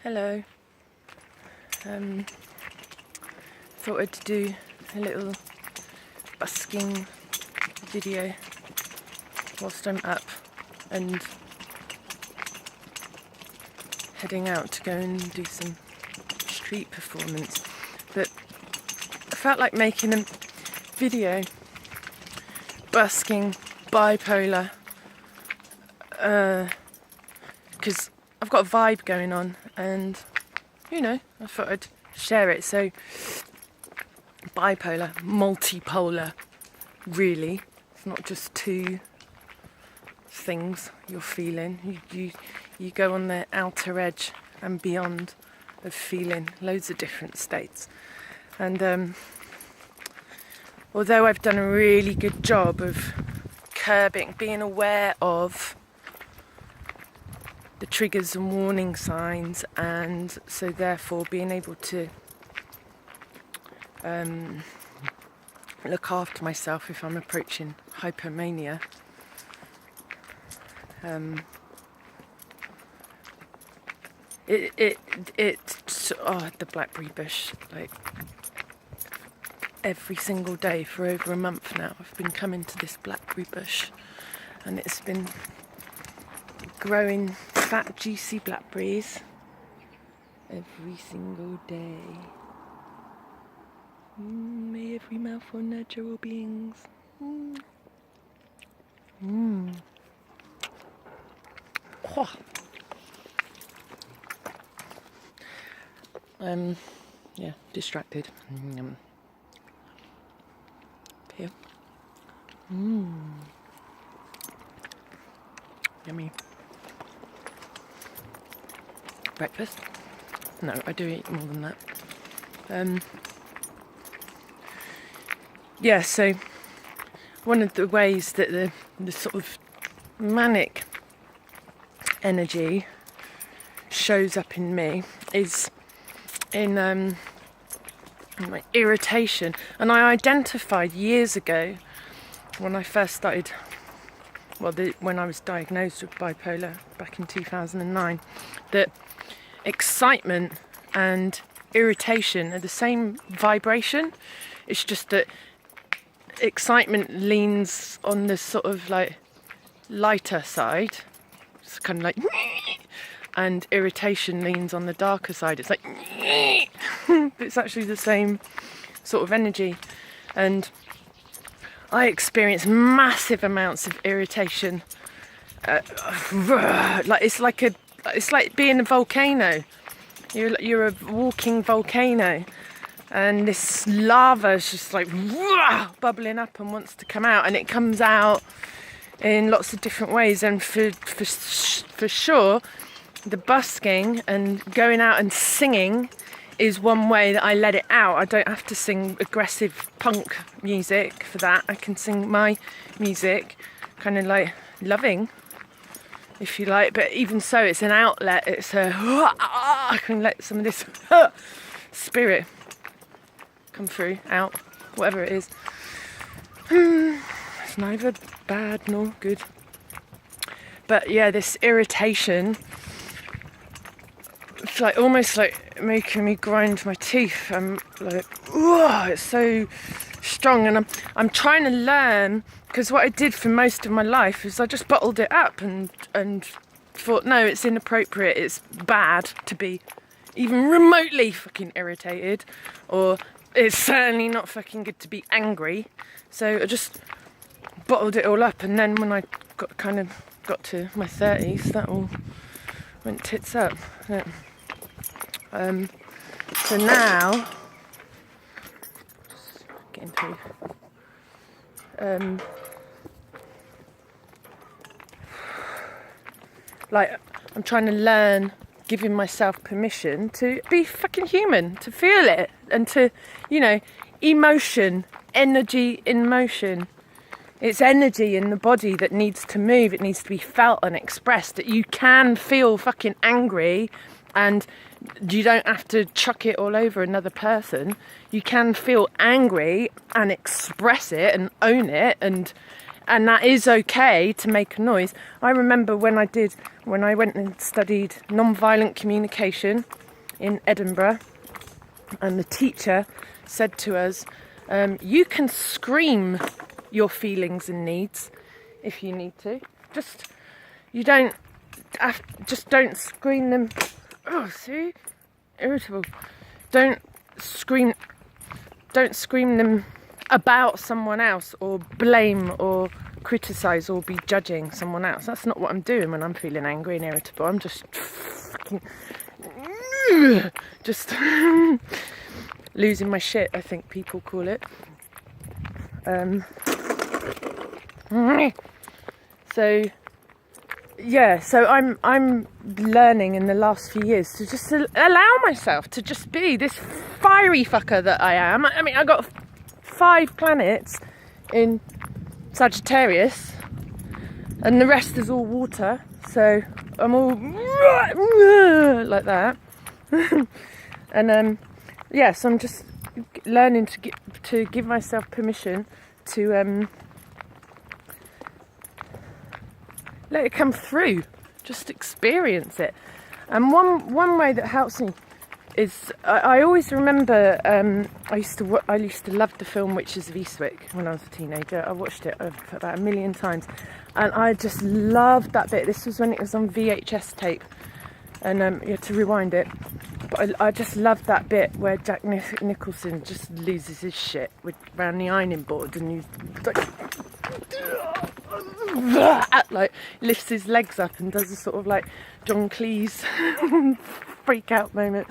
Hello. Thought I'd do a little busking video whilst I'm up and heading out to go and do some street performance. But I felt like making a video busking bipolar because I've got a vibe going on and I thought I'd share it. So bipolar, multipolar, really. It's not just two things you're feeling. You go on the outer edge and beyond of feeling loads of different states. And although I've done a really good job of curbing, being aware of the triggers and warning signs, and so therefore being able to look after myself if I'm approaching hypomania. The blackberry bush, like every single day for over a month now I've been coming to this blackberry bush, and it's been growing fat juicy blackberries every single day. May every mouthful nurture all beings. Oh. Distracted. Here. Yummy. Breakfast? No, I do eat more than that. So one of the ways that the sort of manic energy shows up in me is in my irritation. And I identified years ago when I first started, when I was diagnosed with bipolar back in 2009, that excitement and irritation are the same vibration. It's just that excitement leans on the sort of like lighter side. It's kind of like, and irritation leans on the darker side. It's like, it's actually the same sort of energy. And I experience massive amounts of irritation. It's like being a volcano. You're a walking volcano, and this lava is just like bubbling up and wants to come out, and it comes out in lots of different ways. And for sure, the busking and going out and singing is one way that I let it out. I don't have to sing aggressive punk music for that. I can sing my music, kind of like loving, if you like, but even so, it's an outlet. It's I can let some of this spirit come through, out, whatever it is. It's neither bad nor good. But yeah, this irritation, it's like almost like making me grind my teeth. I'm like, it's so strong, and I'm trying to learn, because what I did for most of my life is I just bottled it up and thought, no, it's inappropriate, it's bad to be even remotely fucking irritated, or it's certainly not fucking good to be angry. So I just bottled it all up, and then when I got to my 30s, that all went tits up. Yeah. So now, getting through. I'm trying to learn, giving myself permission to be fucking human, to feel it, and to, emotion, energy in motion. It's energy in the body that needs to move. It needs to be felt and expressed. That you can feel fucking angry, and you don't have to chuck it all over another person. You can feel angry and express it and own it and And that is okay to make a noise. I remember when I went and studied non-violent communication in Edinburgh, and the teacher said to us, you can scream your feelings and needs if you need to. Just don't scream them. Oh, see? Irritable. Don't scream them about someone else, or blame or criticise or be judging someone else. That's not what I'm doing when I'm feeling angry and irritable. I'm just losing my shit, I think people call it. So I'm learning in the last few years to just allow myself to just be this fiery fucker that I am. I mean, I got 5 planets in Sagittarius, and the rest is all water. So I'm all like that. And so I'm just learning to give myself permission to let it come through, just experience it. And one way that helps me is I always remember I used to love the film Witches of Eastwick when I was a teenager. I watched it about 1 million times, and I just loved that bit. This was when it was on VHS tape, and you had to rewind it. But I just loved that bit where Jack Nicholson just loses his shit around the ironing board, and he's like lifts his legs up and does a sort of like John Cleese freak out moment.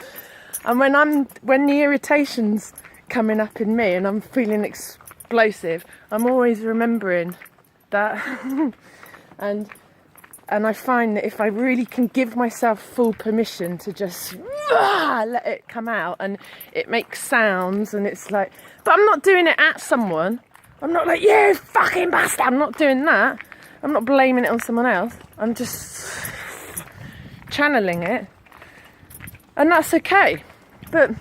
And when the irritation's coming up in me and I'm feeling explosive, I'm always remembering that. and I find that if I really can give myself full permission to just let it come out, and it makes sounds, and it's like, but I'm not doing it at someone. I'm not like, you fucking bastard. I'm not doing that. I'm not blaming it on someone else. I'm just channeling it. And that's okay. But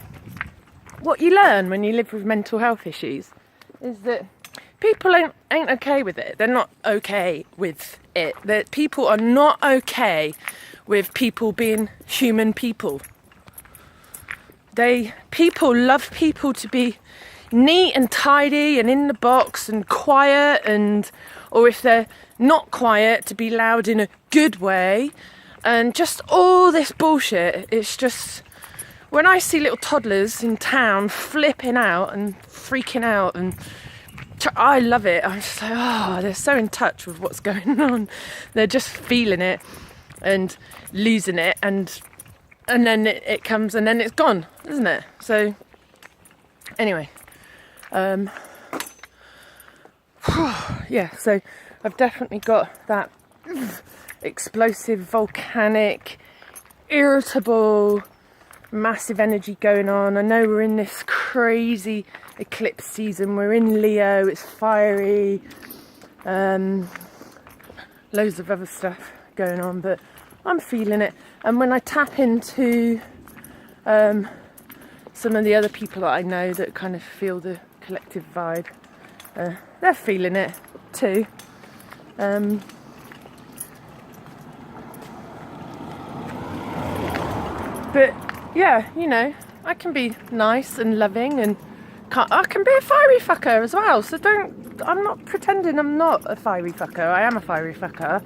what you learn when you live with mental health issues is that people ain't okay with it. They're not okay with it. That people are not okay with people being human people. People love people to be neat and tidy and in the box and quiet, or if they're not quiet, to be loud in a good way, and just all this bullshit. It's just, when I see little toddlers in town flipping out and freaking out, and I love it. I'm just like, oh, they're so in touch with what's going on. They're just feeling it and losing it, and then it comes and then it's gone, isn't it? So anyway, so I've definitely got that explosive, volcanic, irritable, massive energy going on. I know we're in this crazy eclipse season. We're in Leo, it's fiery, loads of other stuff going on, but I'm feeling it. And when I tap into some of the other people that I know that kind of feel the collective vibe, they're feeling it too. But yeah, you know, I can be nice and loving, and I can be a fiery fucker as well. So I'm not pretending I'm not a fiery fucker. I am a fiery fucker.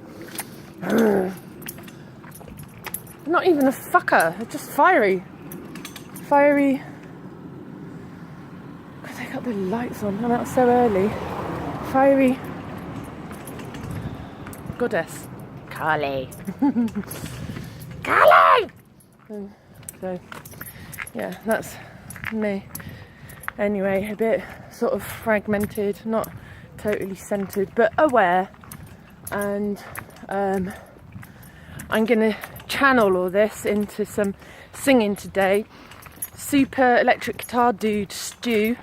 Not even a fucker, just fiery. Fiery. God, they got the lights on. I'm out so early. Fiery goddess. Carly. Carly! So, yeah, that's me. Anyway, a bit sort of fragmented, not totally centered, but aware. And I'm going to channel all this into some singing today. Super electric guitar dude Stu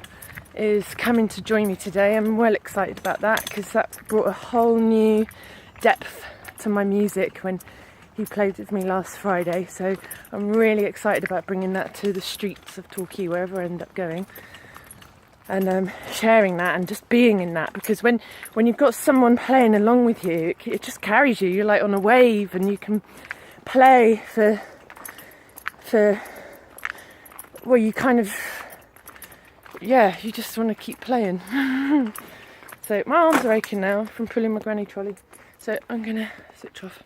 is coming to join me today. I'm well excited about that, because that brought a whole new depth to my music when he played with me last Friday. So I'm really excited about bringing that to the streets of Torquay, wherever I end up going. and sharing that and just being in that, because when you've got someone playing along with you, it just carries you. You're like on a wave, and you can play for well, you kind of, yeah, you just want to keep playing. So my arms are aching now from pulling my granny trolley, so I'm gonna switch off.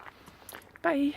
Bye.